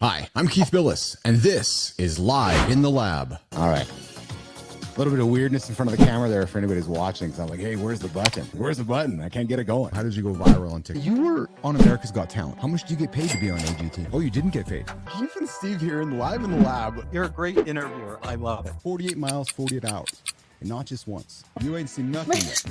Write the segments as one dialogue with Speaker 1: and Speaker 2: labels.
Speaker 1: Hi, I'm Keith Bilous, and this is Live in the Lab.
Speaker 2: All right. A little bit of weirdness in front of the camera there for anybody who's watching. So I'm like, hey, where's the button? Where's the button? I can't get it going.
Speaker 1: How did you go viral on TikTok?
Speaker 2: You were on America's Got Talent. How much do you get paid to be on AGT? Oh, you didn't get paid.
Speaker 1: Keith and Steve here in Live in the Lab.
Speaker 3: You're a great interviewer. I love it.
Speaker 2: 48 miles, 48 hours. And not just once. You ain't seen nothing yet.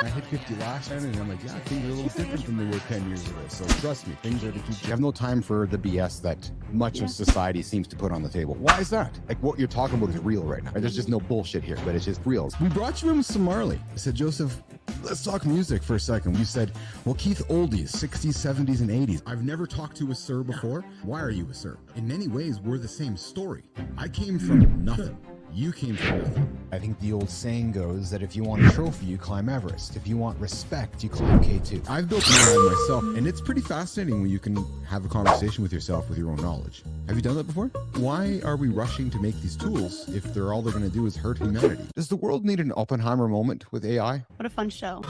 Speaker 2: I hit 50 last time, and I'm like, yeah, things are a little different than they were 10 years ago. So trust me, things are to keep. You have no time for the BS that much of society seems to put on the table. Why is that? Like, what you're talking about is real right now. There's just no bullshit here, but it's just real.
Speaker 1: We brought you in with some Marley. I said, Joseph, let's talk music for a second. You said, well, Keith, oldies, 60s, 70s, and 80s. I've never talked to a sir before. Why are you a sir? In many ways, we're the same story. I came from nothing. You came from nothing.
Speaker 2: I think the old saying goes that if you want a trophy, you climb Everest. If you want respect, you climb K2.
Speaker 1: I've built an around myself, and it's pretty fascinating when you can have a conversation with yourself with your own knowledge. Have you done that before? Why are we rushing to make these tools if they're all they're going to do is hurt humanity?
Speaker 2: Does the world need an Oppenheimer moment with AI?
Speaker 4: What a fun show.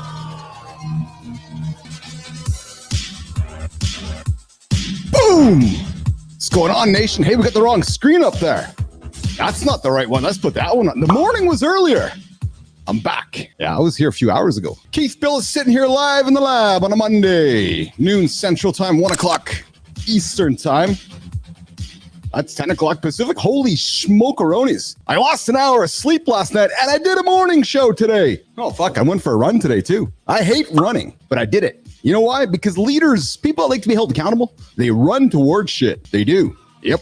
Speaker 2: Boom! What's going on, nation? Hey, we got the wrong screen up there. That's not the right one. Let's put that one on. The morning was earlier. I'm back. Yeah, I was here a few hours ago. Keith Bilous sitting here live in the lab on a Monday, noon Central Time, 1 o'clock Eastern Time. That's 10 o'clock Pacific. Holy smokeronies. I lost an hour of sleep last night, and I did a morning show today. Oh, fuck. I went for a run today, too. I hate running, but I did it. You know why? Because leaders, people that like to be held accountable, they run towards shit. They do. Yep.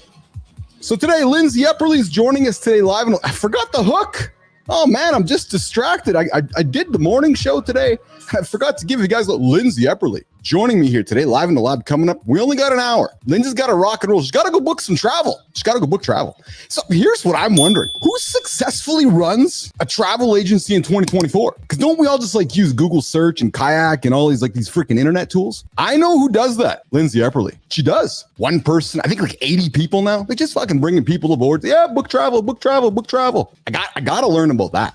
Speaker 2: So today, Lindsey Epperly is joining us today live. And I forgot the hook. Oh, man, I'm just distracted. I did the morning show today. I forgot to give you guys a Lindsey Epperly joining me here today, live in the lab coming up. We only got an hour. Lindsay's got to rock and roll. She's got to go book some travel. She's got to go book travel. So here's what I'm wondering. Who successfully runs a travel agency in 2024? Because don't we all just like use Google search and Kayak and all these like these freaking internet tools? I know who does that. Lindsey Epperly. She does. One person, I think like 80 people now. They just fucking bringing people aboard. Yeah, book travel, book travel, book travel. I got to learn about that.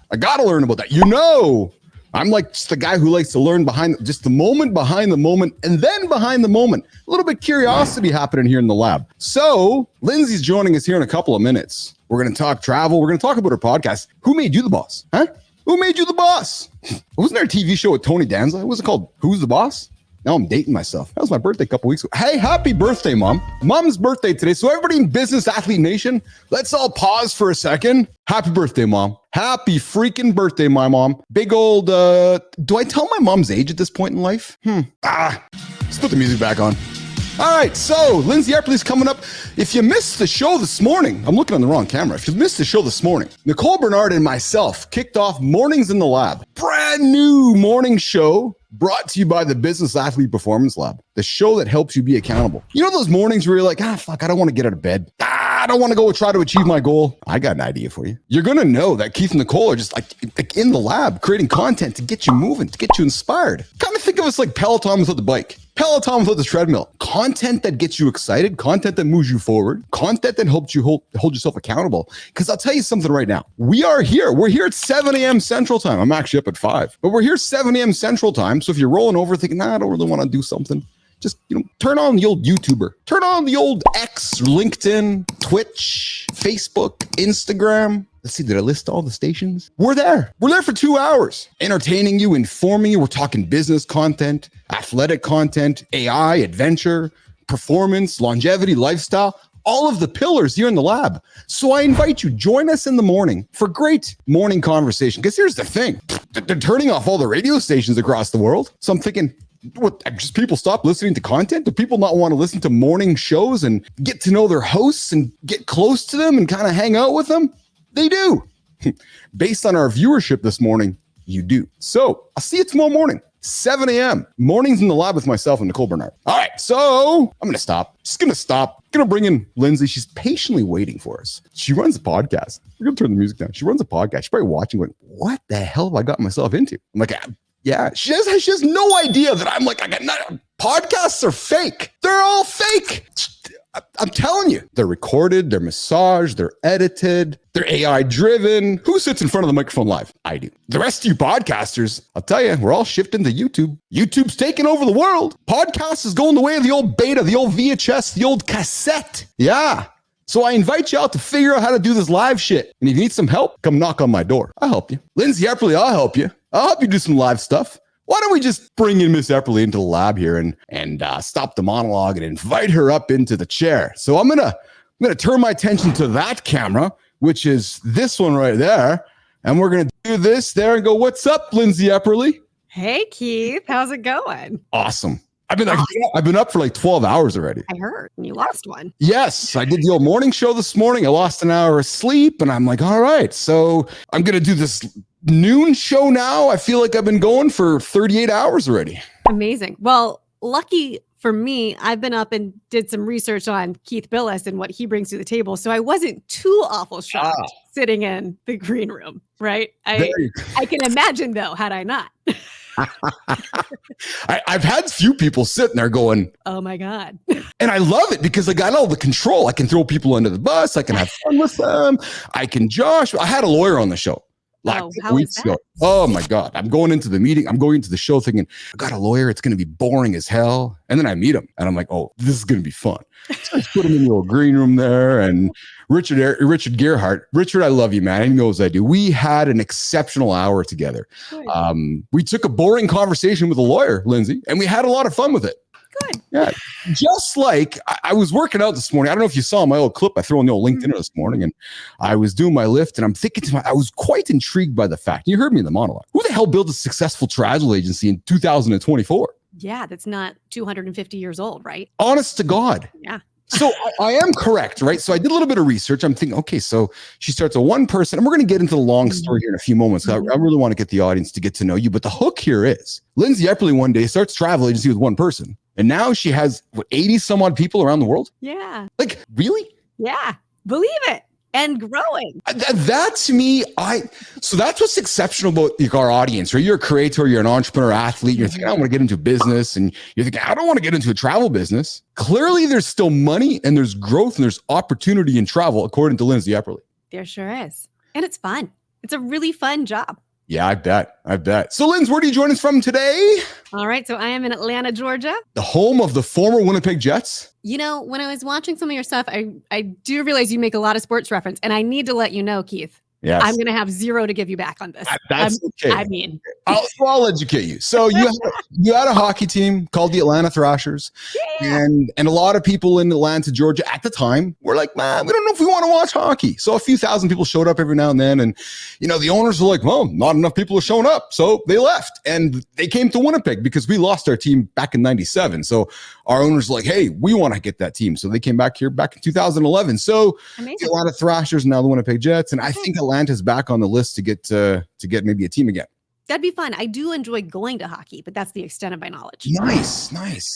Speaker 2: You know, I'm like just the guy who likes to learn behind just the moment behind the moment and then behind the moment. A little bit of curiosity happening here in the lab. So Lindsay's joining us here in a couple of minutes. We're going to talk travel. We're going to talk about her podcast. Who made you the boss? Huh? Who made you the boss? Wasn't there a TV show with Tony Danza? What was it called? Who's the Boss? Now I'm dating myself. That was my birthday a couple weeks ago. Hey, happy birthday, Mom. Mom's birthday today. So everybody in Business Athlete Nation, let's all pause for a second. Happy birthday, Mom. Happy freaking birthday, my mom. Big old, do I tell my mom's age at this point in life? Let's put the music back on. All right, so Lindsey Epperly's coming up. If you missed the show this morning, I'm looking on the wrong camera. If you missed the show this morning, Nicole Bernard and myself kicked off Mornings in the Lab. Brand new morning show brought to you by the Business Athlete Performance Lab, the show that helps you be accountable. You know those mornings where you're like, fuck, I don't want to get out of bed. I don't want to go try to achieve my goal. I got an idea for you. You're going to know that Keith and Nicole are just like in the lab creating content to get you moving, to get you inspired. Kind of think of us like Peloton without the bike. Peloton without the treadmill. Content that gets you excited, content that moves you forward, content that helps you hold yourself accountable. Because I'll tell you something right now. We are here. We're here at 7 a.m. Central Time. I'm actually up at 5. But we're here 7 a.m. Central Time. So if you're rolling over thinking, I don't really want to do something, just, turn on the old YouTuber. Turn on the old X, LinkedIn, Twitch, Facebook, Instagram. Let's see, did I list all the stations? We're there. We're there for 2 hours, entertaining you, informing you. We're talking business content, athletic content, AI, adventure, performance, longevity, lifestyle, all of the pillars here in the lab. So I invite you, join us in the morning for great morning conversation. Because here's the thing, they're turning off all the radio stations across the world. So I'm thinking, what, just people stop listening to content? Do people not want to listen to morning shows and get to know their hosts and get close to them and kind of hang out with them? They do. Based on our viewership this morning, you do. So I'll see you tomorrow morning, 7 a.m. Mornings in the lab with myself and Nicole Bernard. All right, so I'm going to stop. Just going to stop. Going to bring in Lindsay. She's patiently waiting for us. She runs a podcast. We're going to turn the music down. She runs a podcast. She's probably watching going, what the hell have I got myself into? I'm like, yeah, she has no idea that I'm like, podcasts are fake. They're all fake. I'm telling you, they're recorded, they're massaged, they're edited, they're AI driven. Who sits in front of the microphone live? I do. The rest of you podcasters, I'll tell you, we're all shifting to YouTube. YouTube's taking over the world. Podcast is going the way of the old beta, the old VHS, the old cassette. Yeah. So I invite you out to figure out how to do this live shit. And if you need some help, come knock on my door. I'll help you. Lindsey Epperly, I'll help you. I'll help you do some live stuff. Why don't we just bring in Miss Epperly into the lab here and stop the monologue and invite her up into the chair? So I'm gonna turn my attention to that camera, which is this one right there, and we're gonna do this there and go, "What's up, Lindsey Epperly?"
Speaker 4: Hey, Keith, how's it going?
Speaker 2: Awesome. I've been up for like 12 hours already.
Speaker 4: I heard you lost one.
Speaker 2: Yes, I did the old morning show this morning. I lost an hour of sleep, and I'm like, all right, so I'm gonna do this noon show now. I feel like I've been going for 38 hours already.
Speaker 4: Amazing. Well, lucky for me, I've been up and did some research on Keith Bilous and what he brings to the table. So I wasn't too awful shocked sitting in the green room, right? I can imagine though, had I not.
Speaker 2: I've had few people sitting there going,
Speaker 4: oh my God.
Speaker 2: And I love it because I got all the control. I can throw people under the bus. I can have fun with them. I had a lawyer on the show.
Speaker 4: How is that?
Speaker 2: Oh my God. I'm going into the meeting. I'm going into the show thinking, I got a lawyer. It's going to be boring as hell. And then I meet him and I'm like, oh, this is going to be fun. So I put him in the little green room there. And Richard Gerhardt, Richard, I love you, man. He knows I do. We had an exceptional hour together. We took a boring conversation with a lawyer, Lindsay, and we had a lot of fun with it.
Speaker 4: Good.
Speaker 2: Yeah. Just like I was working out this morning. I don't know if you saw my old clip I threw on the old LinkedIn this morning, and I was doing my lift and I'm thinking I was quite intrigued by the fact, you heard me in the monologue, who the hell built a successful travel agency in 2024?
Speaker 4: Yeah, that's not 250 years old, right?
Speaker 2: Honest to God.
Speaker 4: Yeah.
Speaker 2: So I am correct, right? So I did a little bit of research. I'm thinking, okay, so she starts a one person, and we're going to get into the long story here in a few moments. I really want to get the audience to get to know you. But the hook here is Lindsey Epperly one day starts a travel agency with one person. And now she has 80 some odd people around the world.
Speaker 4: Yeah.
Speaker 2: Like, really?
Speaker 4: Yeah. Believe it. And growing.
Speaker 2: That to me, so that's what's exceptional about our audience, right? You're a creator, you're an entrepreneur, athlete, you're thinking, I want to get into business, and you're thinking, I don't want to get into a travel business. Clearly, there's still money and there's growth and there's opportunity in travel, according to Lindsey Epperly.
Speaker 4: There sure is. And it's fun. It's a really fun job.
Speaker 2: Yeah, I bet. So, Linz, where do you join us from today?
Speaker 4: All right. So I am in Atlanta, Georgia.
Speaker 2: The home of the former Winnipeg Jets.
Speaker 4: You know, when I was watching some of your stuff, I do realize you make a lot of sports reference. And I need to let you know, Keith,
Speaker 2: yes,
Speaker 4: I'm going to have zero to give you back on this.
Speaker 2: That's okay.
Speaker 4: I mean,
Speaker 2: I'll educate you. So you had a hockey team called the Atlanta Thrashers. Yeah. And a lot of people in Atlanta, Georgia at the time were like, man, we don't know if we want to watch hockey. So a few thousand people showed up every now and then. And, the owners were like, well, not enough people are showing up. So they left and they came to Winnipeg because we lost our team back in 97. So our owners were like, hey, we want to get that team. So they came back here back in 2011. So the Atlanta Thrashers, now the Winnipeg Jets. And I think Atlanta's back on the list to get maybe a team again.
Speaker 4: That'd be fun. I do enjoy going to hockey, but that's the extent of my knowledge.
Speaker 2: Nice.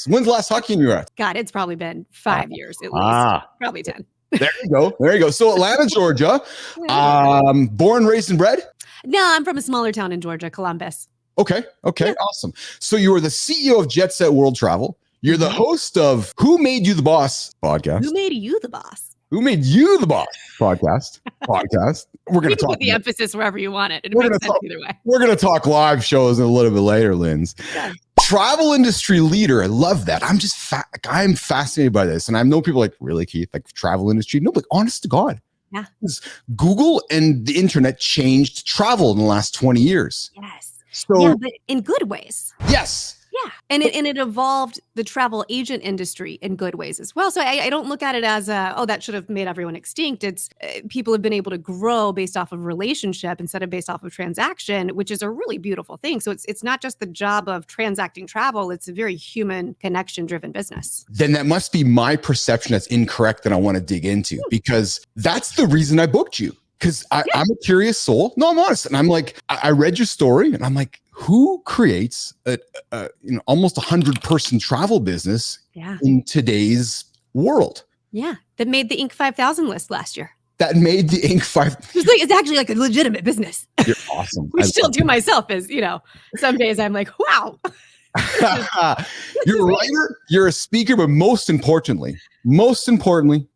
Speaker 2: When's the last hockey game you were at?
Speaker 4: God, it's probably been 5 years at least. Probably 10.
Speaker 2: There you go. So Atlanta, Georgia, born, raised, and bred?
Speaker 4: No, I'm from a smaller town in Georgia, Columbus.
Speaker 2: Okay. Yeah. Awesome. So you are the CEO of Jet Set World Travel. You're the host of Who Made You the Boss podcast.
Speaker 4: Who Made You the Boss?
Speaker 2: Who Made You the Boss podcast. We're going to talk.
Speaker 4: Put the emphasis wherever you want it. It makes sense either way.
Speaker 2: We're going to talk live shows a little bit later, Linz.
Speaker 4: Yeah.
Speaker 2: Travel industry leader. I love that. I'm fascinated by this. And I know people like, really, Keith, like travel industry? No, but honest to God.
Speaker 4: Yeah.
Speaker 2: Google and the internet changed travel in the last 20 years.
Speaker 4: Yes.
Speaker 2: So,
Speaker 4: yeah, but in good ways.
Speaker 2: Yes.
Speaker 4: Yeah. And it evolved the travel agent industry in good ways as well. So I don't look at it as that should have made everyone extinct. It's people have been able to grow based off of relationship instead of based off of transaction, which is a really beautiful thing. So it's not just the job of transacting travel. It's a very human connection driven business. Then
Speaker 2: that must be my perception that's incorrect that I want to dig into, because that's the reason I booked you. Because I'm a curious soul. No, I'm honest. And I'm like, I read your story and I'm like, who creates a almost 100-person travel business in today's world? Yeah,
Speaker 4: that made the Inc. 5000 list last year.
Speaker 2: That made the Inc. 5000.
Speaker 4: It's actually like a legitimate business.
Speaker 2: You're awesome.
Speaker 4: Which still to myself is, some days I'm like, wow.
Speaker 2: You're a writer, you're a speaker, but most importantly,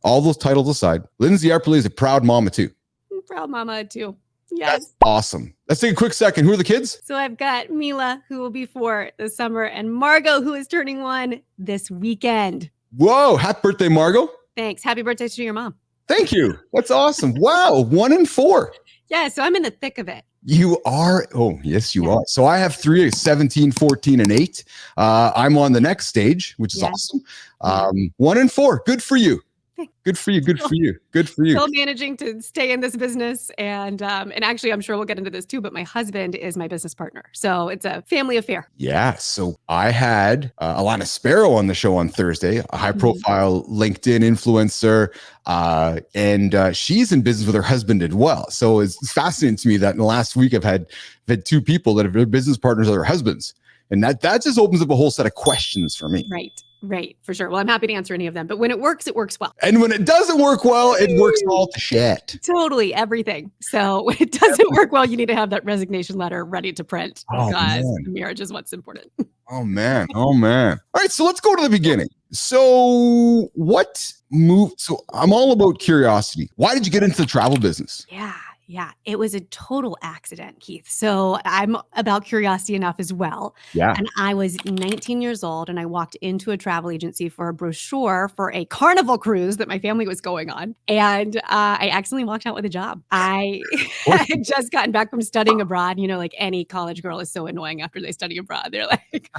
Speaker 2: all those titles aside, Lindsey Epperly is a proud mama too.
Speaker 4: Proud mama too. Yes.
Speaker 2: That's awesome. Let's take a quick second. Who are the kids?
Speaker 4: So I've got Mila, who will be 4 this summer, and Margot, who is turning 1 this weekend.
Speaker 2: Whoa. Happy birthday, Margot.
Speaker 4: Thanks. Happy birthday to your mom.
Speaker 2: Thank you. That's awesome. Wow. 1 and 4.
Speaker 4: Yeah. So I'm in the thick of it.
Speaker 2: You are. Oh, yes, you are. So I have 3, 17, 14, and 8. I'm on the next stage, which is awesome. 1 and 4. Good for you. Good for you. Good for you. Good for you.
Speaker 4: Still managing to stay in this business. And actually, I'm sure we'll get into this too, but my husband is my business partner. So it's a family affair.
Speaker 2: Yeah. So I had Alana Sparrow on the show on Thursday, a high profile LinkedIn influencer. And she's in business with her husband as well. So it's fascinating to me that in the last week, I've had 2 people that are business partners of their husbands. And that just opens up a whole set of questions for me.
Speaker 4: Right. For sure. Well, I'm happy to answer any of them, but when it works well.
Speaker 2: And when it doesn't work well, it works all to shit.
Speaker 4: Totally. Everything. So when it doesn't work well, you need to have that resignation letter ready to print because marriage is what's important.
Speaker 2: Oh man. All right. So let's go to the beginning. So what moved? So I'm all about curiosity. Why did you get into the travel business?
Speaker 4: Yeah, it was a total accident, Keith. So I'm about curiosity enough as well.
Speaker 2: Yeah.
Speaker 4: And I was 19 years old and I walked into a travel agency for a brochure for a Carnival cruise that my family was going on. And I accidentally walked out with a job. I had just gotten back from studying abroad. You know, like any college girl is so annoying after they study abroad. They're like,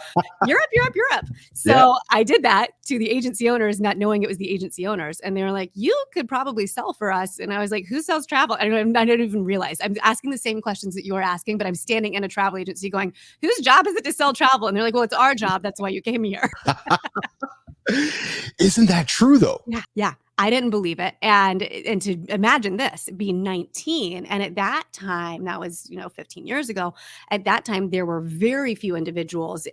Speaker 4: Europe. So I did that to the agency owners, not knowing it was the agency owners. And they were like, you could probably sell for us. And I was like, who sells travel? I don't even realize I'm asking the same questions that you're asking, but I'm standing in a travel agency going, whose job is it to sell travel? And they're like, well, it's our job. That's why you came here.
Speaker 2: Isn't that true though?
Speaker 4: Yeah. I didn't believe it. And to imagine this being 19. And at that time, that was, 15 years ago, at that time, there were very few individuals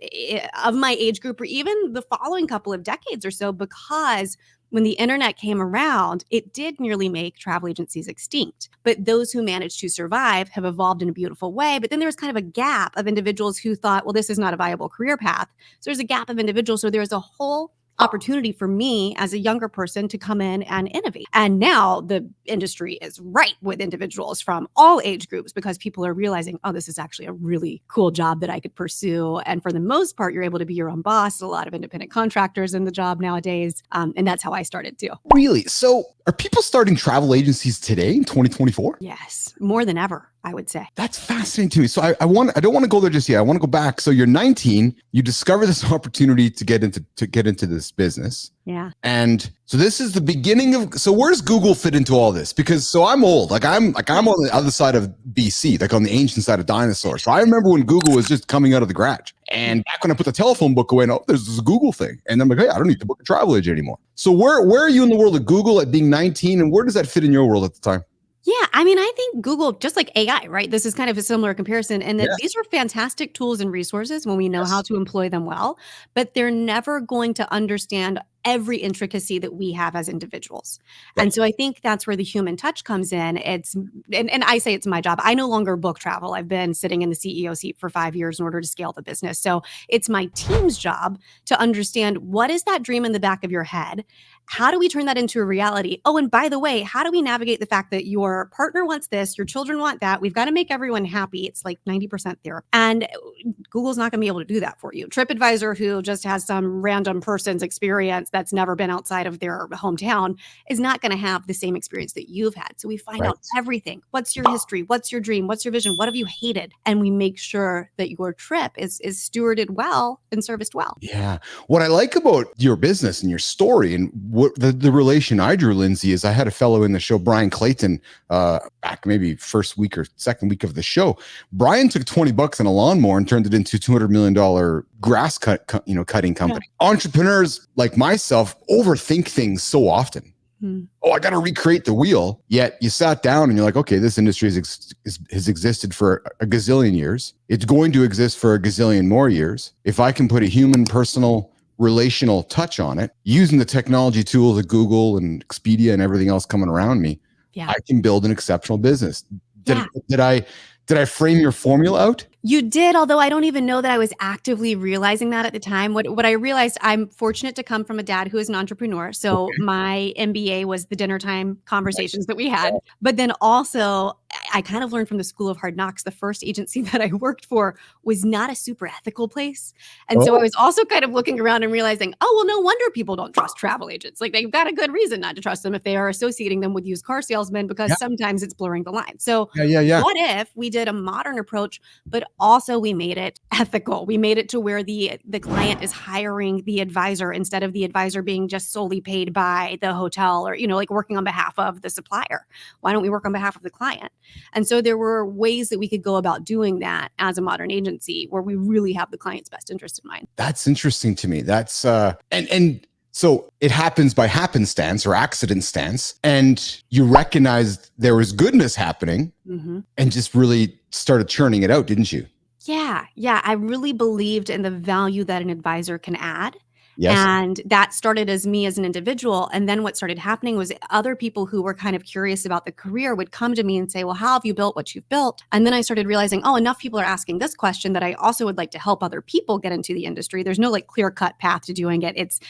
Speaker 4: of my age group or even the following couple of decades or so, because when the internet came around, it did nearly make travel agencies extinct. But those who managed to survive have evolved in a beautiful way. But then there was kind of a gap of individuals who thought, well, this is not a viable career path. So there's a gap of individuals. So there's a whole opportunity for me as a younger person to come in and innovate. And now the industry is ripe with individuals from all age groups because people are realizing, oh, this is actually a really cool job that I could pursue. And for the most part, you're able to be your own boss. A lot of independent contractors in the job nowadays. And that's how I started too.
Speaker 2: Really? So are people starting travel agencies today in 2024?
Speaker 4: Yes, more than ever, I would say.
Speaker 2: That's fascinating to me. So I don't want to go there just yet. I want to go back. So you're 19, you discover this opportunity to get into this business.
Speaker 4: Yeah.
Speaker 2: And so this is the beginning of, so where's Google fit into all this? Because so I'm old, I'm on the other side of BC, like on the ancient side of dinosaurs. So I remember when Google was just coming out of the garage. And back when I put the telephone book away, there's this Google thing. And I'm like, hey, I don't need to book a travel agent anymore. So where are you in the world of Google at being 19? And where does that fit in your world at the time?
Speaker 4: Yeah, I think Google, just like AI, right? This is kind of a similar comparison in that these are fantastic tools and resources when we know how to employ them well, but they're never going to understand every intricacy that we have as individuals. Right. And so I think that's where the human touch comes in. And I say it's my job. I no longer book travel. I've been sitting in the CEO seat for 5 years in order to scale the business. So it's my team's job to understand, what is that dream in the back of your head? How do we turn that into a reality? Oh, and by the way, how do we navigate the fact that your partner wants this, your children want that? We've got to make everyone happy. It's like 90% there. And Google's not going to be able to do that for you. TripAdvisor, who just has some random person's experience that's never been outside of their hometown, is not going to have the same experience that you've had. So we find out everything. What's your history? What's your dream? What's your vision? What have you hated? And we make sure that your trip is stewarded well and serviced well.
Speaker 2: Yeah. What I like about your business and your story, and what the relation I drew, Lindsay, is I had a fellow in the show, Brian Clayton, back maybe first week or second week of the show. Brian took $20 on a lawnmower and turned it into $200 million grass cutting company. Yeah. Entrepreneurs like myself overthink things so often. Oh, I got to recreate the wheel. Yet you sat down and you're like, okay, this industry has existed for a gazillion years. It's going to exist for a gazillion more years. If I can put a human, personal, relational touch on it, using the technology tools of Google and Expedia and everything else coming around me, I can build an exceptional business. Did Did I frame your formula out?
Speaker 4: You did, although I don't even know that I was actively realizing that at the time. What I realized, I'm fortunate to come from a dad who is an entrepreneur. So my MBA was the dinner time conversations that we had. But then also, I kind of learned from the School of Hard Knocks, the first agency that I worked for was not a super ethical place. And so I was also kind of looking around and realizing, oh, well, no wonder people don't trust travel agents. Like they've got a good reason not to trust them if they are associating them with used car salesmen, because sometimes it's blurring the line. So what if we did a modern approach, but also we made it ethical? We made it to where the client is hiring the advisor instead of the advisor being just solely paid by the hotel or, like working on behalf of the supplier. Why don't we work on behalf of the client? And so there were ways that we could go about doing that as a modern agency where we really have the client's best interest in mind.
Speaker 2: That's interesting to me. That's and so it happens by happenstance or accident stance, and you recognized there was goodness happening and just really started churning it out, didn't you?
Speaker 4: Yeah. I really believed in the value that an advisor can add.
Speaker 2: Yes.
Speaker 4: And that started as me as an individual. And then what started happening was other people who were kind of curious about the career would come to me and say, well, how have you built what you've built? And then I started realizing, oh, enough people are asking this question that I also would like to help other people get into the industry. There's no like clear-cut path to doing it. It's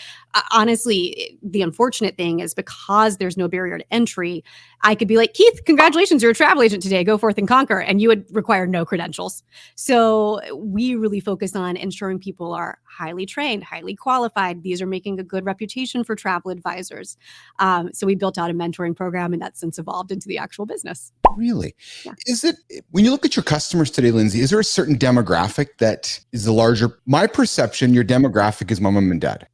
Speaker 4: honestly, the unfortunate thing is because there's no barrier to entry, I could be like, Keith, congratulations, you're a travel agent today. Go forth and conquer. And you would require no credentials. So we really focus on ensuring people are highly trained, highly qualified. These are making a good reputation for travel advisors. So we built out a mentoring program, and that's since evolved into the actual business.
Speaker 2: Really?
Speaker 4: Yeah.
Speaker 2: Is it, when you look at your customers today, Lindsay, is there a certain demographic that is the larger? My perception, your demographic is my mom and dad.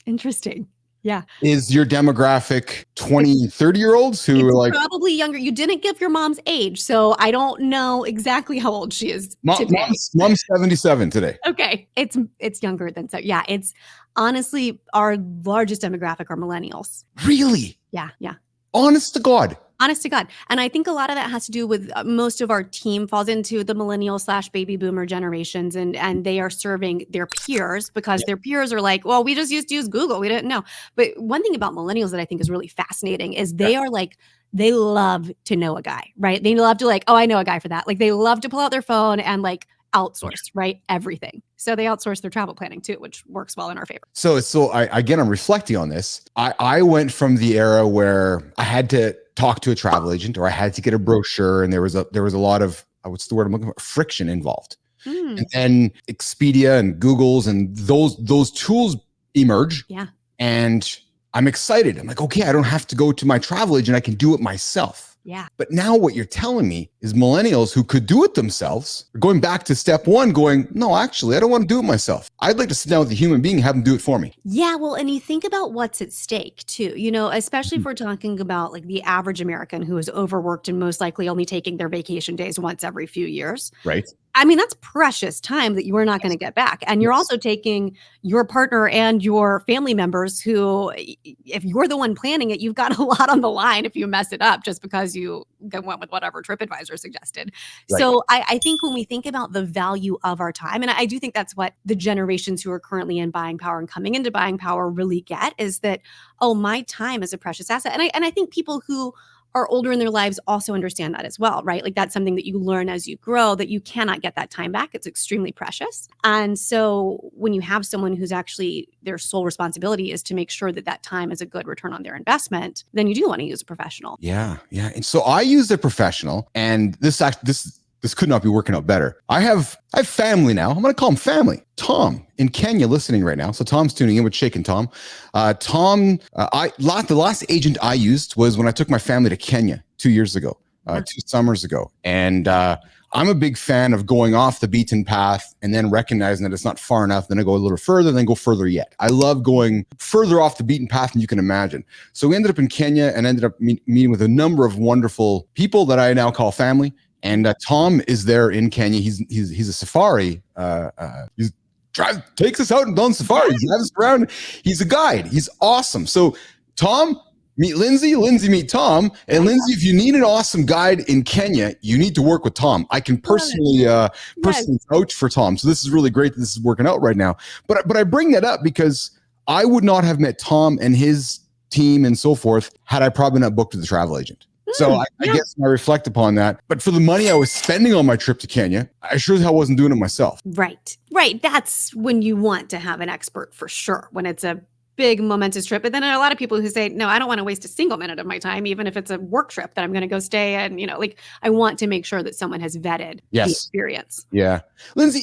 Speaker 4: Interesting. Yeah.
Speaker 2: Is your demographic 20, 30-year-olds who are like
Speaker 4: probably younger? You didn't give your mom's age, so I don't know exactly how old she is today.
Speaker 2: Mom's 77 today.
Speaker 4: Okay. It's younger than so. Yeah. It's honestly our largest demographic are millennials.
Speaker 2: Really?
Speaker 4: Yeah.
Speaker 2: Honest to God.
Speaker 4: Honest to God. And I think a lot of that has to do with most of our team falls into the millennial/baby boomer generations, and they are serving their peers because their peers are like, well, we just used to use Google. We didn't know. But one thing about millennials that I think is really fascinating is they are like, they love to know a guy, right? They love to like, oh, I know a guy for that. Like they love to pull out their phone and like outsource, right? Everything. So they outsource their travel planning too, which works well in our favor. So
Speaker 2: I'm reflecting on this. I went from the era where I had to talk to a travel agent or I had to get a brochure, and there was a lot of, what's the word I'm looking for? Friction involved. And then Expedia and Google's and those tools emerge.
Speaker 4: Yeah.
Speaker 2: And I'm excited. I'm like, okay, I don't have to go to my travel agent. I can do it myself.
Speaker 4: Yeah.
Speaker 2: But now what you're telling me is millennials who could do it themselves are going back to step one going, no, actually, I don't want to do it myself. I'd like to sit down with a human being and have them do it for me.
Speaker 4: Yeah. Well, and you think about what's at stake too, especially if we're talking about like the average American who is overworked and most likely only taking their vacation days once every few years.
Speaker 2: Right.
Speaker 4: I mean, that's precious time that you are not going to get back. And you're also taking your partner and your family members who, if you're the one planning it, you've got a lot on the line if you mess it up just because you went with whatever TripAdvisor suggested. Right. So I think when we think about the value of our time, and I do think that's what the generations who are currently in buying power and coming into buying power really get is that, oh, my time is a precious asset. And I think people who are older in their lives also understand that as well, right? Like that's something that you learn as you grow, that you cannot get that time back. It's extremely precious. And so when you have someone who's actually their sole responsibility is to make sure that that time is a good return on their investment, then you do want to use a professional.
Speaker 2: Yeah. And so I used a professional, and this could not be working out better. I have family now. I'm going to call him family. Tom in Kenya listening right now. So Tom's tuning in with Shaking Tom. The last agent I used was when I took my family to Kenya 2 years ago, 2 summers ago. And I'm a big fan of going off the beaten path and then recognizing that it's not far enough. Then I go a little further, then go further yet. I love going further off the beaten path than you can imagine. So we ended up in Kenya and ended up meeting with a number of wonderful people that I now call family. And Tom is there in Kenya. He's a safari. Takes us out and on safaris. He has us around. He's a guide. He's awesome. So Tom, meet Lindsay. Lindsay, meet Tom. And Lindsay, if you need an awesome guide in Kenya, you need to work with Tom. I can personally vouch for Tom. So this is really great that this is working out right now. But I bring that up because I would not have met Tom and his team and so forth had I probably not booked with a travel agent. So I guess I reflect upon that. But for the money I was spending on my trip to Kenya, I sure as hell wasn't doing it myself.
Speaker 4: Right. That's when you want to have an expert for sure, when it's a big momentous trip. But then there are a lot of people who say, no, I don't want to waste a single minute of my time, even if it's a work trip that I'm going to go stay and, I want to make sure that someone has vetted the experience.
Speaker 2: Yeah. Lindsay,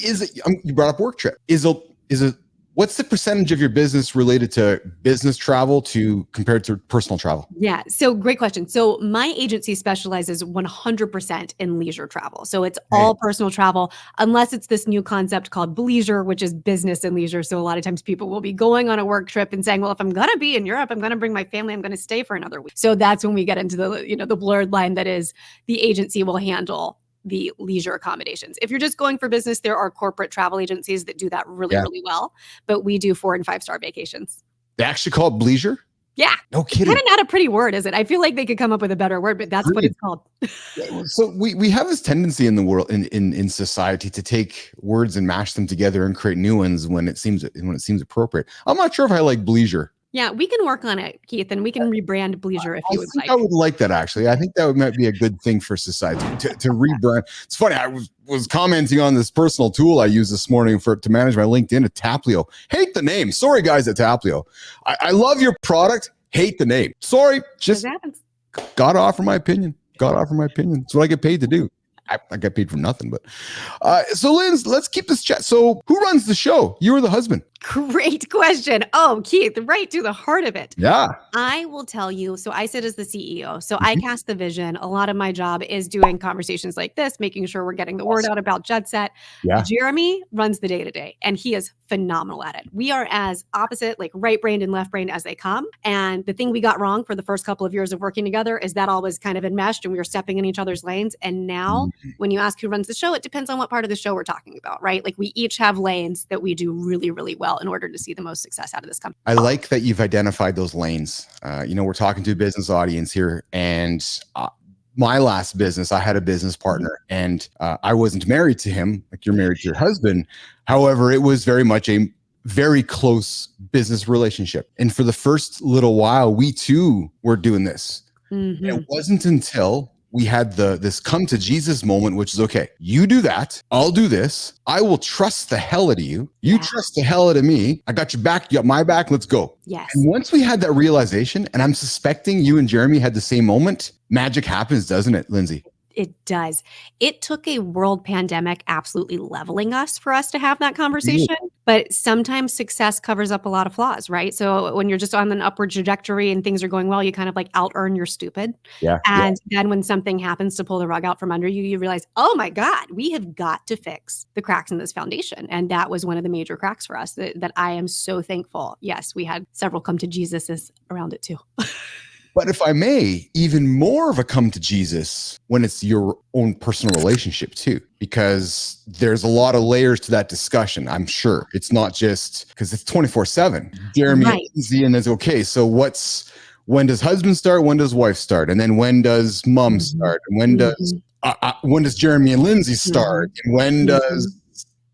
Speaker 2: you brought up work trip. Is it what's the percentage of your business related to business travel compared to personal travel?
Speaker 4: Yeah. So great question. So my agency specializes 100% in leisure travel. So it's all personal travel, unless it's this new concept called Bleisure, which is business and leisure. So a lot of times people will be going on a work trip and saying, well, if I'm going to be in Europe, I'm going to bring my family, I'm going to stay for another week. So that's when we get into the blurred line that is the agency will handle the leisure accommodations. If you're just going for business, there are corporate travel agencies that do that really well, but we do 4 and 5-star vacations.
Speaker 2: They actually call it Bleisure?
Speaker 4: Yeah.
Speaker 2: No kidding.
Speaker 4: Kind of not a pretty word, is it? I feel like they could come up with a better word, but that's what it's called.
Speaker 2: So we have this tendency in the world, in society, to take words and mash them together and create new ones when it seems appropriate. I'm not sure if I like Bleisure.
Speaker 4: Yeah, we can work on it, Keith, and we can rebrand Bleisure if you would like.
Speaker 2: I would like that, actually. I think that might be a good thing for society to rebrand. It's funny. I was commenting on this personal tool I used this morning to manage my LinkedIn at Taplio. Hate the name. Sorry, guys at Taplio. I love your product. Hate the name. Sorry. Just got to offer my opinion. It's what I get paid to do. I get paid for nothing, but so Linz, let's keep this chat. So who runs the show? You or the husband?
Speaker 4: Great question. Oh, Keith, right to the heart of it.
Speaker 2: Yeah.
Speaker 4: I will tell you. So I sit as the CEO. So I cast the vision. A lot of my job is doing conversations like this, making sure we're getting the word out about Jet Set.
Speaker 2: Yeah.
Speaker 4: Jeremy runs the day-to-day, and he is phenomenal at it. We are as opposite, like right-brained and left-brained as they come. And the thing we got wrong for the first couple of years of working together is that all was kind of enmeshed and we were stepping in each other's lanes. And now when you ask who runs the show, it depends on what part of the show we're talking about, right? Like we each have lanes that we do really, really well in order to see the most success out of this company.
Speaker 2: I like that you've identified those lanes. We're talking to a business audience here, and my last business, I had a business partner, and I wasn't married to him like you're married to your husband. However, it was very much a very close business relationship. And for the first little while, we too were doing this. And it wasn't until we had this come to Jesus moment, which is, okay, you do that, I'll do this. I will trust the hell out of you. You trust the hell out of me. I got your back, you got my back, let's go.
Speaker 4: Yes.
Speaker 2: And once we had that realization, and I'm suspecting you and Jeremy had the same moment, magic happens, doesn't it, Lindsay?
Speaker 4: It does. It took a world pandemic absolutely leveling us for us to have that conversation. But sometimes success covers up a lot of flaws, right? So when you're just on an upward trajectory and things are going well, you kind of like out-earn your stupid.
Speaker 2: Yeah.
Speaker 4: And then when something happens to pull the rug out from under you, you realize, oh my God, we have got to fix the cracks in this foundation. And that was one of the major cracks for us that I am so thankful. Yes, we had several come to Jesuses around it too.
Speaker 2: But if I may, even more of a come to Jesus when it's your own personal relationship too, because there's a lot of layers to that discussion. I'm sure it's not just because it's 24/7. Jeremy and Lindsay, and it's okay. So when does husband start? When does wife start? And then when does mom start? And when does Jeremy and Lindsay start? And when does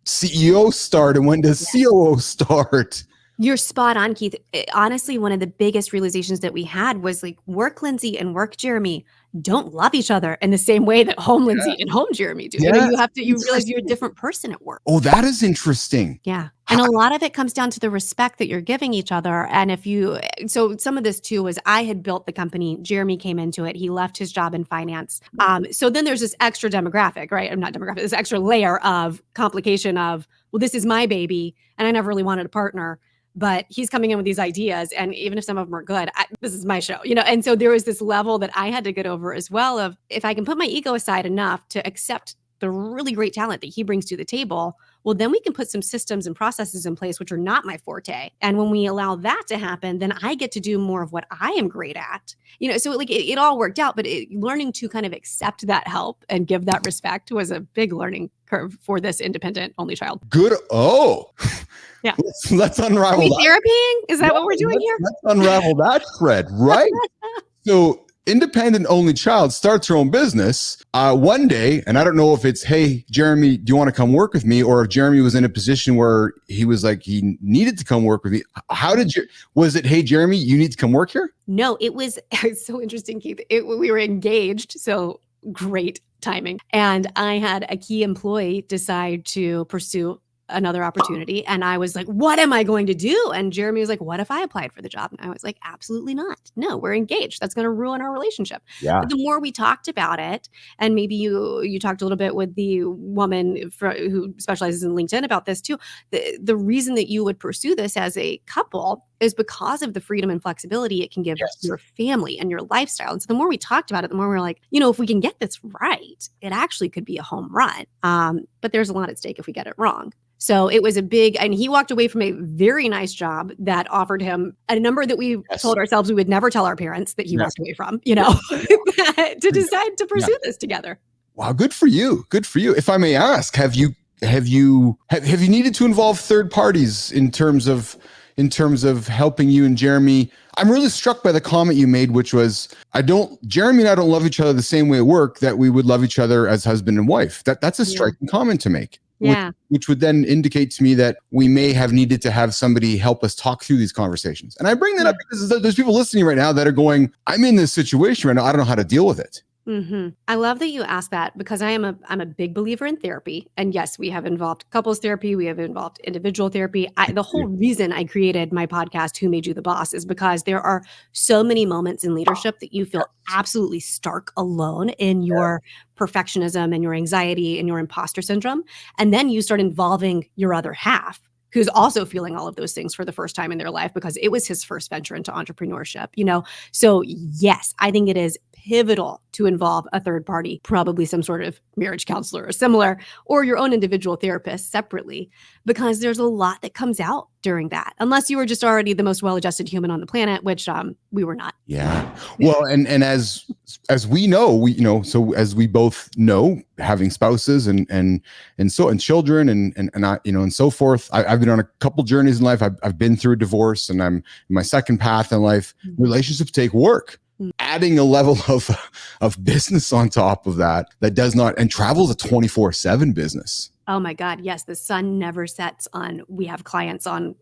Speaker 2: CEO start? And when does COO start?
Speaker 4: You're spot on, Keith. Honestly, one of the biggest realizations that we had was like work Lindsay and work Jeremy don't love each other in the same way that home Lindsay and home Jeremy do. You realize you're a different person at work.
Speaker 2: Oh, that is interesting.
Speaker 4: Yeah. And a lot of it comes down to the respect that you're giving each other. And so some of this too was I had built the company. Jeremy came into it. He left his job in finance. So then there's this extra demographic, right? I'm not demographic, this extra layer of complication of, well, this is my baby and I never really wanted a partner. But he's coming in with these ideas, and even if some of them are good, this is my show, And so there was this level that I had to get over as well of if I can put my ego aside enough to accept the really great talent that he brings to the table, well, then we can put some systems and processes in place, which are not my forte. And when we allow that to happen, then I get to do more of what I am great at. So like it all worked out, but learning to kind of accept that help and give that respect was a big learning curve for this independent only child.
Speaker 2: Good. Oh,
Speaker 4: yeah.
Speaker 2: Let's unravel that.
Speaker 4: Therapying? Is that what we're doing here?
Speaker 2: Let's unravel that thread, right? So independent only child starts her own business one day, and I don't know if it's, hey, Jeremy, do you want to come work with me? Or if Jeremy was in a position where he was like, he needed to come work with me. How did you, was it, hey, Jeremy, you need to come work here?
Speaker 4: No, it's so interesting, Keith. We were engaged, so great timing. And I had a key employee decide to pursue another opportunity. And I was like, what am I going to do? And Jeremy was like, what if I applied for the job? And I was like, absolutely not. No, we're engaged. That's going to ruin our relationship.
Speaker 2: Yeah.
Speaker 4: But the more we talked about it, and maybe you talked a little bit with the woman who specializes in LinkedIn about this too, the reason that you would pursue this as a couple is because of the freedom and flexibility it can give your family and your lifestyle. And so the more we talked about it, the more we were like, if we can get this right, it actually could be a home run. But there's a lot at stake if we get it wrong. So it was and he walked away from a very nice job that offered him a number that we told ourselves we would never tell our parents that he walked away from, to decide to pursue this together.
Speaker 2: Wow. Good for you. Good for you. If I may ask, have you needed to involve third parties in terms of helping you and Jeremy? I'm really struck by the comment you made, which was, Jeremy and I don't love each other the same way at work that we would love each other as husband and wife. That's a striking comment to make.
Speaker 4: Yeah.
Speaker 2: Which would then indicate to me that we may have needed to have somebody help us talk through these conversations. And I bring that up because there's people listening right now that are going, I'm in this situation right now. I don't know how to deal with it.
Speaker 4: Mm-hmm. I love that you asked that because I'm a big believer in therapy. And yes, we have involved couples therapy. We have involved individual therapy. The whole reason I created my podcast, Who Made You the Boss, is because there are so many moments in leadership that you feel absolutely stark alone in your perfectionism and your anxiety and your imposter syndrome. And then you start involving your other half, who's also feeling all of those things for the first time in their life because it was his first venture into entrepreneurship, So yes, I think it is pivotal to involve a third party, probably some sort of marriage counselor or similar, or your own individual therapist separately, because there's a lot that comes out during that, unless you were just already the most well-adjusted human on the planet, which we were not.
Speaker 2: Yeah. Well, and as we know, so as we both know, having spouses and children and I, and so forth, I've been on a couple journeys in life. I've been through a divorce and I'm in my second path in life. Mm-hmm. Relationships take work. Adding a level of business on top of that does not, and travel is a 24/7 business.
Speaker 4: Oh my God. Yes. The sun never sets on, we have clients on,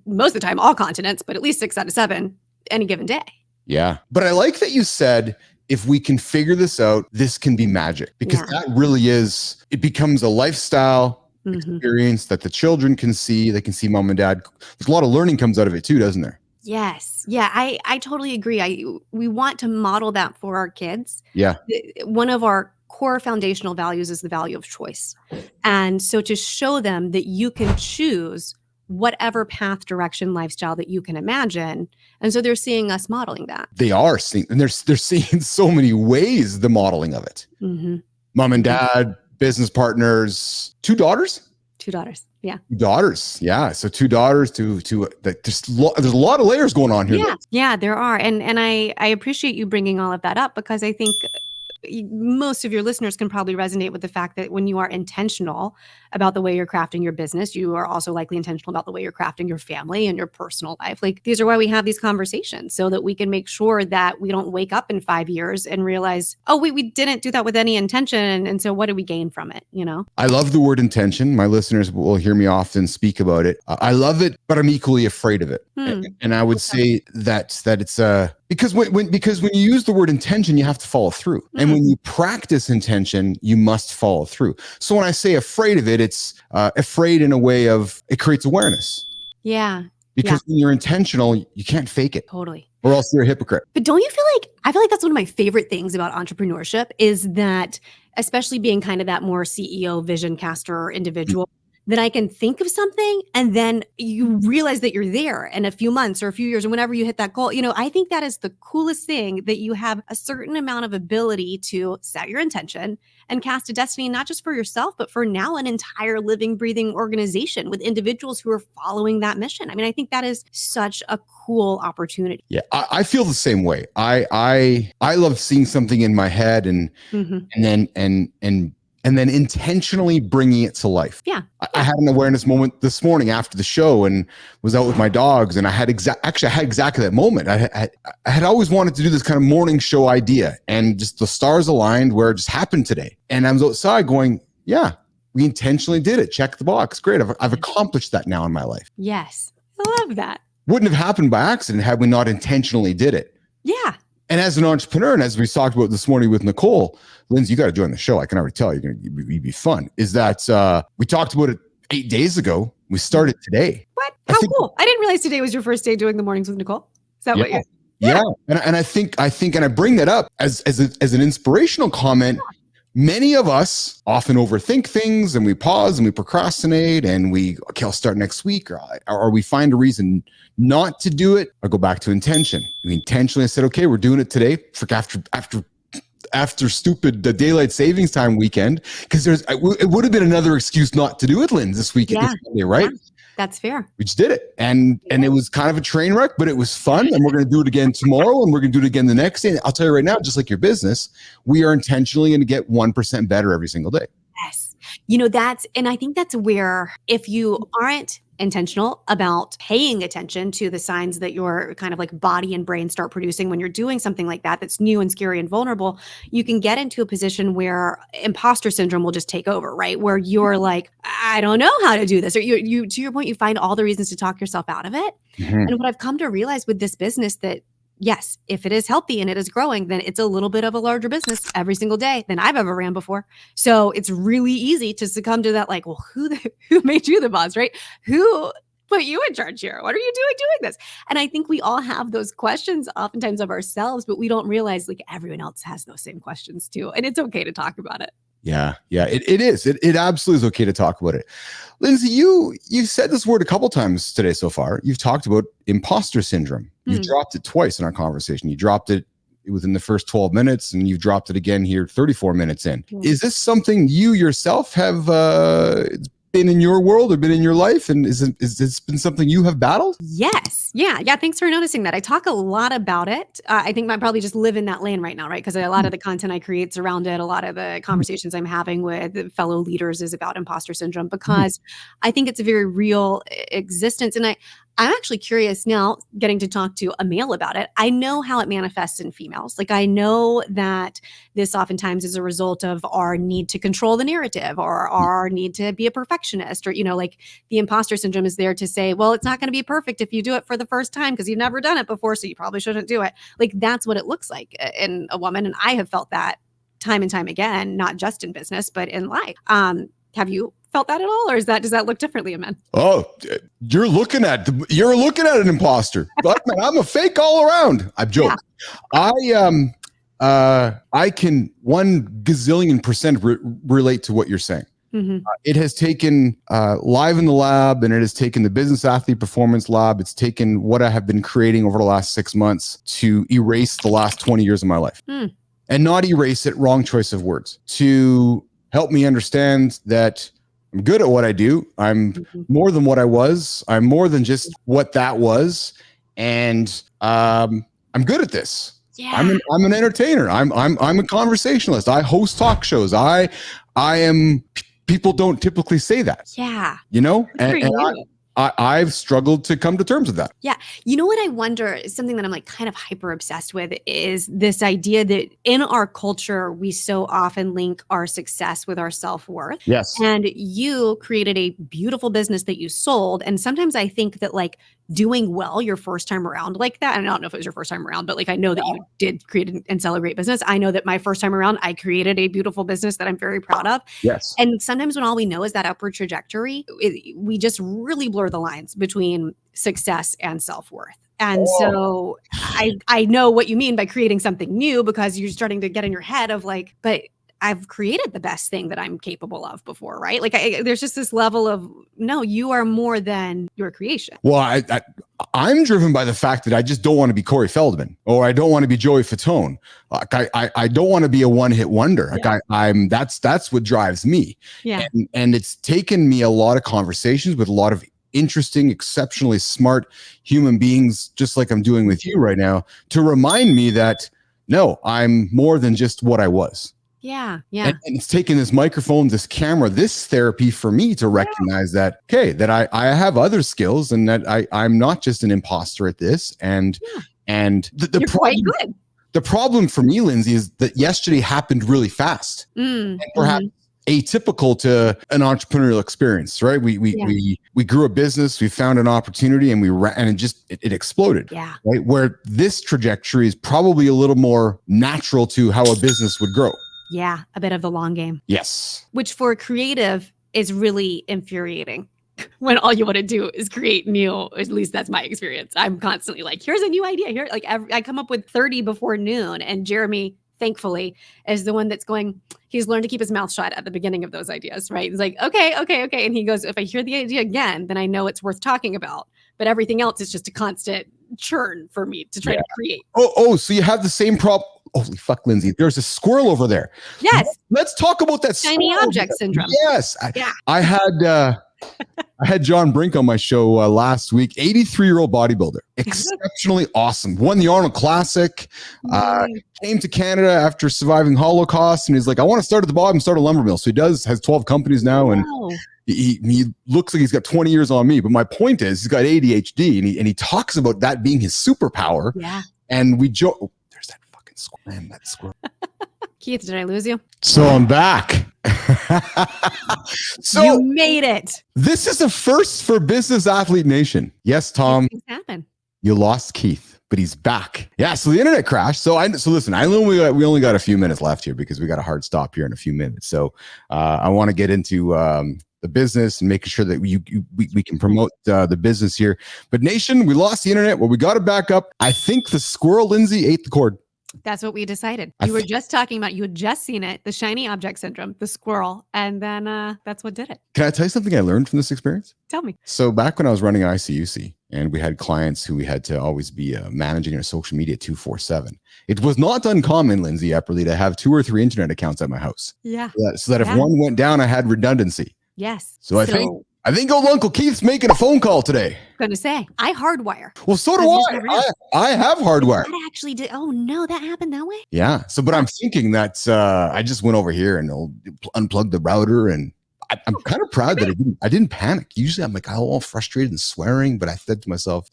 Speaker 4: most of the time, all continents, but at least 6 out of 7 any given day.
Speaker 2: Yeah. But I like that you said, if we can figure this out, this can be magic, because that really is, it becomes a lifestyle experience that the children can see. They can see mom and dad. There's a lot of learning comes out of it too, doesn't there?
Speaker 4: Yes. Yeah. I totally agree. We want to model that for our kids.
Speaker 2: Yeah.
Speaker 4: One of our core foundational values is the value of choice. And so to show them that you can choose whatever path, direction, lifestyle that you can imagine. And so they're seeing us modeling that.
Speaker 2: They are seeing, and they're seeing so many ways the modeling of it. Mm-hmm. Mom and dad, business partners, 2 daughters?
Speaker 4: 2 daughters. Yeah.
Speaker 2: 2 daughters. Yeah. So 2 daughters there's a lot of layers going on here.
Speaker 4: Yeah. Yeah, there are. And I appreciate you bringing all of that up, because I think most of your listeners can probably resonate with the fact that when you are intentional about the way you're crafting your business, you are also likely intentional about the way you're crafting your family and your personal life. Like, these are why we have these conversations, so that we can make sure that we don't wake up in 5 years and realize, oh, we didn't do that with any intention. And so what did we gain from it?
Speaker 2: I love the word intention. My listeners will hear me often speak about it. I love it, but I'm equally afraid of it. And I would say that it's because when you use the word intention, you have to follow through. And when you practice intention, you must follow through. So when I say afraid of it, it's afraid in a way of, it creates awareness.
Speaker 4: Yeah.
Speaker 2: Because when you're intentional, you can't fake it.
Speaker 4: Totally.
Speaker 2: Or else you're a hypocrite.
Speaker 4: But don't you feel like, I feel like that's one of my favorite things about entrepreneurship, is that, especially being kind of that more CEO vision caster individual, that I can think of something and then you realize that you're there in a few months or a few years, or whenever you hit that goal. I think that is the coolest thing, that you have a certain amount of ability to set your intention and cast a destiny, not just for yourself, but for now an entire living, breathing organization with individuals who are following that mission. I mean, I think that is such a cool opportunity.
Speaker 2: Yeah, I feel the same way. I love seeing something in my head and then and then intentionally bringing it to life.
Speaker 4: Yeah.
Speaker 2: I had an awareness moment this morning after the show and was out with my dogs, and I had exactly that moment. I had always wanted to do this kind of morning show idea, and just the stars aligned where it just happened today. And I was outside going, yeah, we intentionally did it. Check the box. Great. I've accomplished that now in my life.
Speaker 4: Yes. I love that.
Speaker 2: Wouldn't have happened by accident had we not intentionally did it.
Speaker 4: Yeah.
Speaker 2: And as an entrepreneur, and as we talked about this morning with Nicole, Lindsay, you got to join the show. I can already tell you'd be fun. Is that we talked about it 8 days ago. We started today.
Speaker 4: What? How cool. I didn't realize today was your first day doing the mornings with Nicole. Is that what you're?
Speaker 2: Yeah. And I think, and I bring that up as an inspirational comment. Many of us often overthink things, and we pause and we procrastinate, and okay, I'll start next week, or we find a reason not to do it. I go back to intention. We intentionally said, okay, we're doing it today after stupid the daylight savings time weekend, because it would have been another excuse not to do it, Lynn, this weekend, this Sunday, right?
Speaker 4: Yeah. That's fair.
Speaker 2: We just did it. And it was kind of a train wreck, but it was fun. And we're going to do it again tomorrow. And we're going to do it again the next day. And I'll tell you right now, just like your business, we are intentionally going to get 1% better every single day.
Speaker 4: Yes. And I think that's where, if you aren't intentional about paying attention to the signs that your kind of like body and brain start producing when you're doing something like that, that's new and scary and vulnerable, you can get into a position where imposter syndrome will just take over, right? Where you're like, I don't know how to do this. Or you to your point, you find all the reasons to talk yourself out of it. Mm-hmm. And what I've come to realize with this business, that yes, if it is healthy and it is growing, then it's a little bit of a larger business every single day than I've ever ran before. So it's really easy to succumb to that, like, well, who made you the boss, right? Who put you in charge here? What are you doing this? And I think we all have those questions oftentimes of ourselves, but we don't realize like everyone else has those same questions too. And it's okay to talk about it.
Speaker 2: Yeah, it is. It absolutely is okay to talk about it. Lindsay, you've said this word a couple times today so far. You've talked about imposter syndrome. You've dropped it twice in our conversation. You dropped it within the first 12 minutes, and you've dropped it again here 34 minutes in. Is this something you yourself have been in your world or been in your life? And is this been something you have battled?
Speaker 4: Yes. Yeah. Thanks for noticing that. I talk a lot about it. I think I probably just live in that lane right now, right? Because a lot of the content I create around it, a lot of the conversations I'm having with fellow leaders is about imposter syndrome, because I think it's a very real existence. And I'm actually curious now, getting to talk to a male about it. I know how it manifests in females. Like, I know that this oftentimes is a result of our need to control the narrative, or our need to be a perfectionist, or, like the imposter syndrome is there to say, well, it's not going to be perfect if you do it for the first time because you've never done it before. So you probably shouldn't do it. Like, that's what it looks like in a woman. And I have felt that time and time again, not just in business, but in life. Have you felt that at all, or does that look differently in men?
Speaker 2: Oh, you're looking at an imposter. But man, I'm a fake all around. I'm joking. Yeah. I can 1 gazillion% relate to what you're saying. Mm-hmm. It has taken Live in the Lab, and it has taken the Business Athlete Performance Lab. It's taken what I have been creating over the last 6 months to erase the last 20 years of my life. And not erase it, wrong choice of words, to help me understand that I'm good at what I do. I'm more than what I was. I'm more than just what that was. And I'm good at this. Yeah. I'm an entertainer. I'm a conversationalist. I host talk shows. I am, people don't typically say that.
Speaker 4: Yeah.
Speaker 2: And I've struggled to come to terms with that.
Speaker 4: Yeah. You know what I wonder, something that I'm like kind of hyper obsessed with, is this idea that in our culture, we so often link our success with our self-worth.
Speaker 2: Yes.
Speaker 4: And you created a beautiful business that you sold. And sometimes I think that like doing well your first time around like that, and I don't know if it was your first time around, but like I know that you did create and sell a great business. I know that my first time around, I created a beautiful business that I'm very proud of.
Speaker 2: Yes.
Speaker 4: And sometimes when all we know is that upward trajectory, we just really blur the lines between success and self-worth. And so I know what you mean by creating something new, because you're starting to get in your head of like, but I've created the best thing that I'm capable of before, right? Like there's just this level of, no, you are more than your creation. Well,
Speaker 2: I'm driven by the fact that I just don't want to be Corey Feldman, or I don't want to be Joey Fatone. Like I don't want to be a one-hit wonder. Like that's what drives me.
Speaker 4: Yeah.
Speaker 2: And it's taken me a lot of conversations with a lot of interesting, exceptionally smart human beings, just like I'm doing with you right now, to remind me that no, I'm more than just what I was.
Speaker 4: Yeah. Yeah.
Speaker 2: And it's taking this microphone, this camera, this therapy for me to recognize that, okay, that I have other skills and that I'm not just an imposter at this. And the
Speaker 4: You're quite good.
Speaker 2: The problem for me, Lindsay, is that yesterday happened really fast and perhaps atypical to an entrepreneurial experience, right? We grew a business, we found an opportunity, and it exploded.
Speaker 4: Yeah.
Speaker 2: Right. Where this trajectory is probably a little more natural to how a business would grow.
Speaker 4: Yeah. A bit of the long game.
Speaker 2: Yes.
Speaker 4: Which for a creative is really infuriating. When all you want to do is create new, at least that's my experience. I'm constantly like, here's a new idea here. Like I come up with 30 before noon, and Jeremy, thankfully, is the one that's going, he's learned to keep his mouth shut at the beginning of those ideas, right? He's like, okay. And he goes, if I hear the idea again, then I know it's worth talking about. But everything else is just a constant churn for me to try to create.
Speaker 2: Oh, so you have the same problem. Holy fuck, Lindsay. There's a squirrel over there.
Speaker 4: Yes.
Speaker 2: Let's talk about that
Speaker 4: shiny object syndrome.
Speaker 2: Yes. I had John Brink on my show last week, 83-year-old bodybuilder, exceptionally awesome. Won the Arnold Classic, came to Canada after surviving Holocaust, and he's like, I want to start at the bottom, start a lumber mill. So he has 12 companies now, and he looks like he's got 20 years on me. But my point is, he's got ADHD, and he talks about that being his superpower.
Speaker 4: Yeah.
Speaker 2: And we joke, oh, there's that fucking squirrel, man, that squirrel.
Speaker 4: Keith, did I lose you?
Speaker 2: So I'm back. So
Speaker 4: you made it.
Speaker 2: This is a first for Business Athlete Nation. Yes, Tom.
Speaker 4: Things happen.
Speaker 2: You lost Keith, but he's back. Yeah. So the internet crashed. So listen. We only got a few minutes left here because we got a hard stop here in a few minutes. So I want to get into the business and making sure that we can promote the business here. But Nation, we lost the internet. Well, we got it back up. I think the squirrel Lindsay ate the cord.
Speaker 4: That's what we decided. You were just talking about, you had just seen it, the shiny object syndrome, the squirrel, and then that's what did it.
Speaker 2: Can I tell you something I learned from this experience?
Speaker 4: Tell me.
Speaker 2: So back when I was running ICUC and we had clients who we had to always be managing their social media 24/7, it was not uncommon, Lindsey Epperly, to have 2 or 3 internet accounts at my house.
Speaker 4: Yeah.
Speaker 2: So that if one went down, I had redundancy.
Speaker 4: Yes.
Speaker 2: So I think old Uncle Keith's making a phone call today.
Speaker 4: Gonna say, I hardwire.
Speaker 2: Well, so do I. I have hardwire.
Speaker 4: That actually did. Oh no, that happened that way.
Speaker 2: Yeah. So, but I'm thinking that I just went over here and unplugged the router, and I'm kind of proud that I didn't panic. Usually, I'm like all frustrated and swearing, but I said to myself,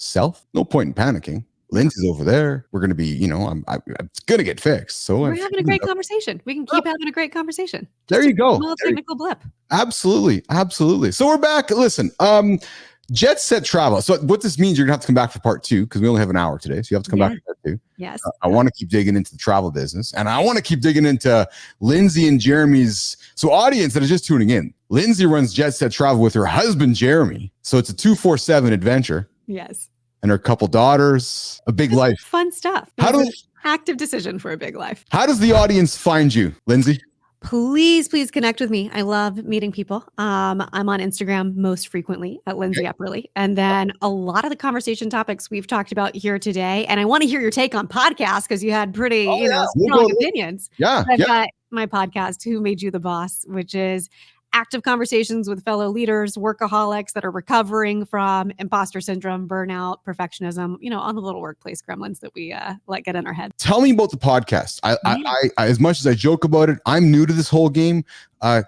Speaker 2: no point in panicking. Lindsay's over there. We're going to be, it's going to get fixed. So
Speaker 4: we're having a great conversation. We can keep having a great conversation.
Speaker 2: There you go.
Speaker 4: Small technical blip.
Speaker 2: Absolutely. So we're back. Listen, Jet Set Travel. So what this means, you're going to have to come back for part 2 because we only have an hour today. So you have to come back for part 2.
Speaker 4: Yes.
Speaker 2: I want to keep digging into the travel business, and I want to keep digging into Lindsay and Jeremy's. So audience that is just tuning in, Lindsay runs Jet Set Travel with her husband, Jeremy. So it's a 247 adventure.
Speaker 4: Yes.
Speaker 2: And her couple daughters, a big life.
Speaker 4: Fun stuff. Active decision for a big life.
Speaker 2: How does the audience find you, Lindsay?
Speaker 4: Please connect with me. I love meeting people. I'm on Instagram most frequently at Lindsey Epperly. And then a lot of the conversation topics we've talked about here today. And I want to hear your take on podcasts because you had pretty, strong opinions.
Speaker 2: Yeah.
Speaker 4: I've got my podcast, Who Made You the Boss, which is active conversations with fellow leaders, workaholics that are recovering from imposter syndrome, burnout, perfectionism, on the little workplace gremlins that we let get in our head.
Speaker 2: Tell me about the podcast. I as much as I joke about it, I'm new to this whole game.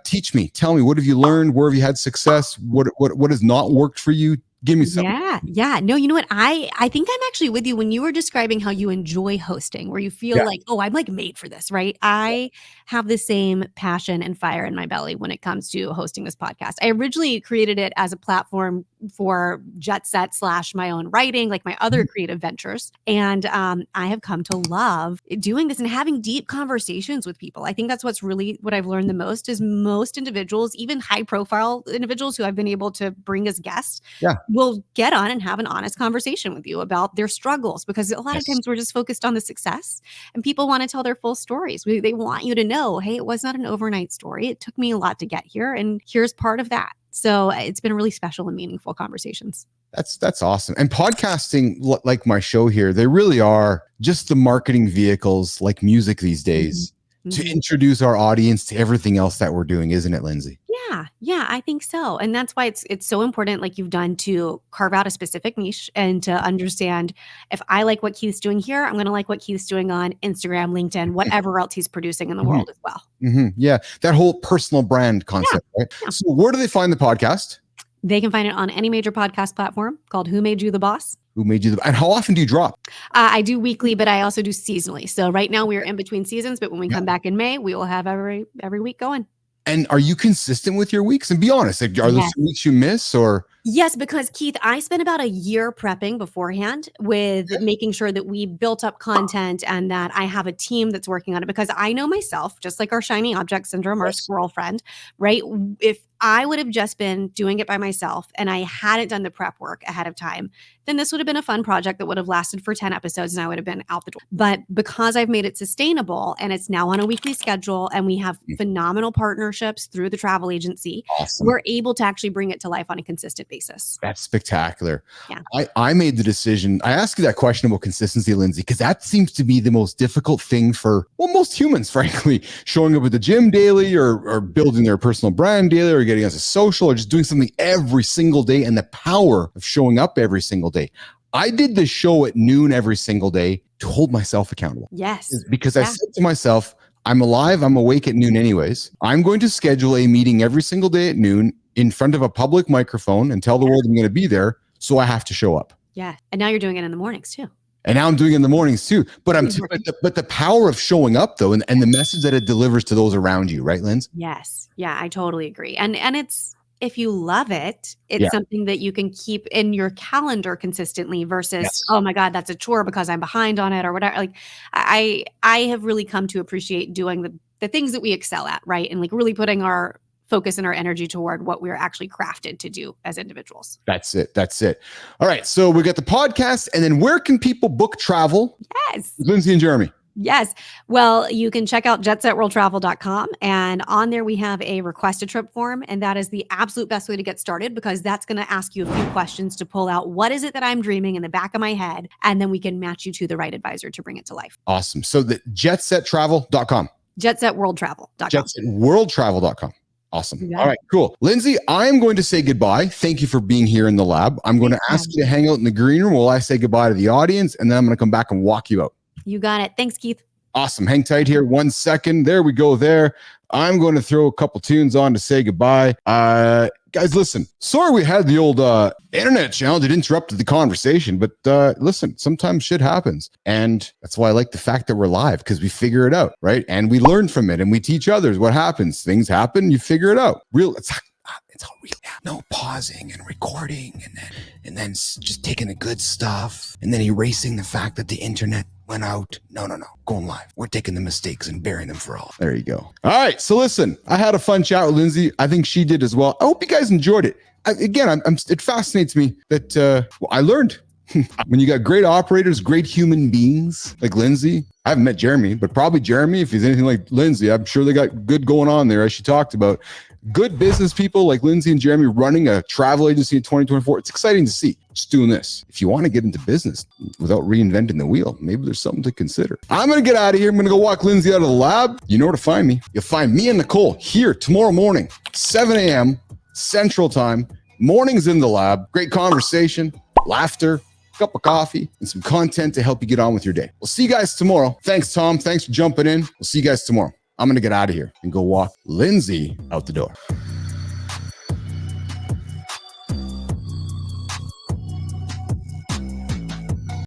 Speaker 2: Teach me. Tell me, what have you learned? Where have you had success? What has not worked for you? Give me some.
Speaker 4: Yeah. No, you know what? I think I'm actually with you when you were describing how you enjoy hosting, where you feel like, oh, I'm like made for this, right? I have the same passion and fire in my belly when it comes to hosting this podcast. I originally created it as a platform for Jet Set / my own writing, like my other creative ventures. And I have come to love doing this and having deep conversations with people. I think that's what I've learned the most is most individuals, even high profile individuals who I've been able to bring as guests, will get on and have an honest conversation with you about their struggles, because a lot of times we're just focused on the success and people want to tell their full stories. They want you to know, hey, it was not an overnight story. It took me a lot to get here, and here's part of that. So it's been really special and meaningful conversations.
Speaker 2: That's awesome. And podcasting, like my show here, they really are just the marketing vehicles like music these days to introduce our audience to everything else that we're doing, isn't it, Lindsay?
Speaker 4: Yeah, I think so. And that's why it's so important, like you've done, to carve out a specific niche and to understand, if I like what Keith's doing here, I'm going to like what Keith's doing on Instagram, LinkedIn, whatever else he's producing in the world as well.
Speaker 2: Yeah, that whole personal brand concept, right?
Speaker 4: Yeah.
Speaker 2: So where do they find the podcast?
Speaker 4: They can find it on any major podcast platform called Who Made You the Boss.
Speaker 2: Who made you and how often do you drop?
Speaker 4: I do weekly, but I also do seasonally. So right now we are in between seasons, but when we come back in May, we will have every week going.
Speaker 2: And are you consistent with your weeks? And be honest, like, are there some weeks you miss or?
Speaker 4: Yes, because Keith, I spent about a year prepping beforehand with making sure that we built up content and that I have a team that's working on it, because I know myself, just like our shiny object syndrome, our squirrel friend, right? If I would have just been doing it by myself and I hadn't done the prep work ahead of time, then this would have been a fun project that would have lasted for 10 episodes and I would have been out the door. But because I've made it sustainable and it's now on a weekly schedule and we have phenomenal partnerships through the travel agency, we're able to actually bring it to life on a consistent basis.
Speaker 2: That's spectacular.
Speaker 4: Yeah.
Speaker 2: I made the decision. I asked you that question about consistency, Lindsay, because that seems to be the most difficult thing for, well, most humans, frankly, showing up at the gym daily or building their personal brand daily or getting as a social or just doing something every single day, and the power of showing up every single day. I did this show at noon every single day to hold myself accountable.
Speaker 4: Yes.
Speaker 2: Because I said to myself, I'm alive, I'm awake at noon anyways. I'm going to schedule a meeting every single day at noon in front of a public microphone and tell the world I'm going to be there. So I have to show up.
Speaker 4: Yeah. And now you're doing it in the mornings too.
Speaker 2: And now I'm doing it in the mornings too. But but the power of showing up though, and the message that it delivers to those around you, right, Linz?
Speaker 4: Yes. Yeah, I totally agree. And it's, if you love it, it's something that you can keep in your calendar consistently versus, oh my God, that's a chore because I'm behind on it or whatever. Like I have really come to appreciate doing the things that we excel at, right? And like really putting our focus and our energy toward what we're actually crafted to do as individuals.
Speaker 2: That's it. All right. So we got the podcast, and then where can people book travel?
Speaker 4: Yes.
Speaker 2: With Lindsay and Jeremy.
Speaker 4: Yes. Well, you can check out jetsetworldtravel.com, and on there we have a request a trip form, and that is the absolute best way to get started because that's going to ask you a few questions to pull out what is it that I'm dreaming in the back of my head, and then we can match you to the right advisor to bring it to life.
Speaker 2: Awesome. So the jetsettravel.com.
Speaker 4: Jetsetworldtravel.com.
Speaker 2: Jetsetworldtravel.com. Awesome. All right, cool. Lindsay, I'm going to say goodbye. Thank you for being here in the lab. I'm going to ask you to hang out in the green room while I say goodbye to the audience, and then I'm going to come back and walk you out.
Speaker 4: You got it. Thanks, Keith.
Speaker 2: Awesome. Hang tight here 1 second. There we go there. I'm going to throw a couple tunes on to say goodbye. Guys, listen. Sorry we had the old internet challenge. It interrupted the conversation, but listen, sometimes shit happens. And that's why I like the fact that we're live, because we figure it out, right? And we learn from it and we teach others what happens. Things happen, you figure it out. It's all real. No pausing and recording and then just taking the good stuff and then erasing the fact that the internet went out. No. Going live. We're taking the mistakes and burying them for all. There you go. All right. So listen, I had a fun chat with Lindsay. I think she did as well. I hope you guys enjoyed it. It fascinates me that I learned when you got great operators, great human beings like Lindsay. I haven't met Jeremy, but probably Jeremy, if he's anything like Lindsay, I'm sure they got good going on there, as she talked about. Good business people like Lindsay and Jeremy running a travel agency in 2024. It's exciting to see. Just doing this. If you want to get into business without reinventing the wheel, maybe there's something to consider. I'm going to get out of here. I'm going to go walk Lindsay out of the lab. You know where to find me. You'll find me and Nicole here tomorrow morning, 7 a.m. Central Time. Mornings in the lab. Great conversation, laughter, cup of coffee, and some content to help you get on with your day. We'll see you guys tomorrow. Thanks, Tom. Thanks for jumping in. We'll see you guys tomorrow. I'm going to get out of here and go walk Lindsay out the door.